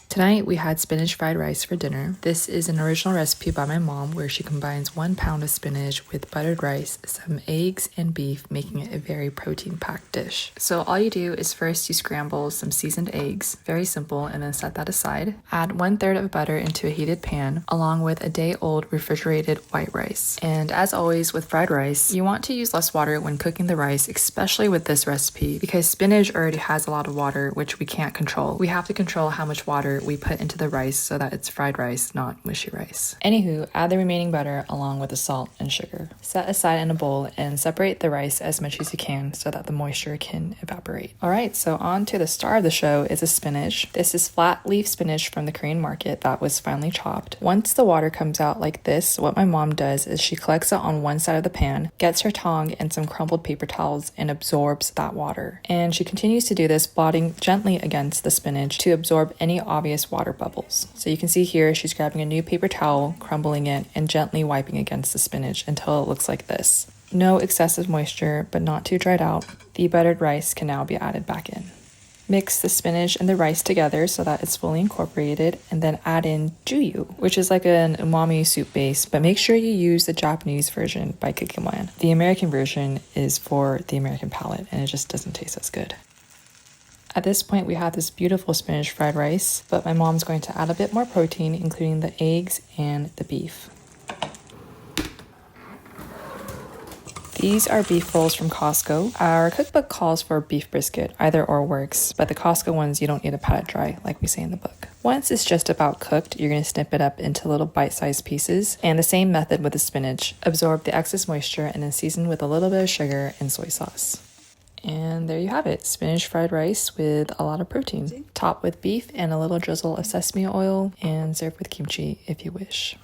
Tonight we had spinach fried rice for dinner. This is an original recipe by my mom where she combines 1 pound of spinach with buttered rice, some eggs, and beef, making it a very protein-packed dish. So all you do is first you scramble some seasoned eggs, very simple, and then set that aside. Add 1/3 of butter into a heated pan along with a day-old refrigerated white rice. And as always with fried rice, you want to use less water when cooking the rice, especially with this recipe, because spinach already has a lot of water, which we can't control. We have to control how much water we put into the rice so that it's fried rice, not mushy rice. Anywho, add the remaining butter along with the salt and sugar. Set aside in a bowl and separate the rice as much as you can so that the moisture can evaporate. Alright, so on to the star of the show is a spinach. This is flat leaf spinach from the Korean market that was finely chopped. Once the water comes out like this, what my mom does is she collects it on one side of the pan, gets her tongue and some crumpled paper towels, and absorbs that water. And she continues to do this, blotting gently against the spinach to absorb any obvious water bubbles. So you can see here she's grabbing a new paper towel, crumbling it, and gently wiping against the spinach until it looks like this. No excessive moisture, but not too dried out. The buttered rice can now be added back in. Mix the spinach and the rice together so that it's fully incorporated, and then add in juyu, which is like an umami soup base, but make sure you use the Japanese version by Cooking. The American version is for the American palate, and it just doesn't taste as good. At this point, we have this beautiful spinach fried rice, but my mom's going to add a bit more protein, including the eggs and the beef. These are beef rolls from Costco. Our cookbook calls for beef brisket, either or works, but the Costco ones you don't need to pat it dry like we say in the book. Once it's just about cooked, you're going to snip it up into little bite-sized pieces, and the same method with the spinach. Absorb the excess moisture and then season with a little bit of sugar and soy sauce. And there you have it, spinach fried rice with a lot of protein. Top with beef and a little drizzle of sesame oil, and serve with kimchi if you wish.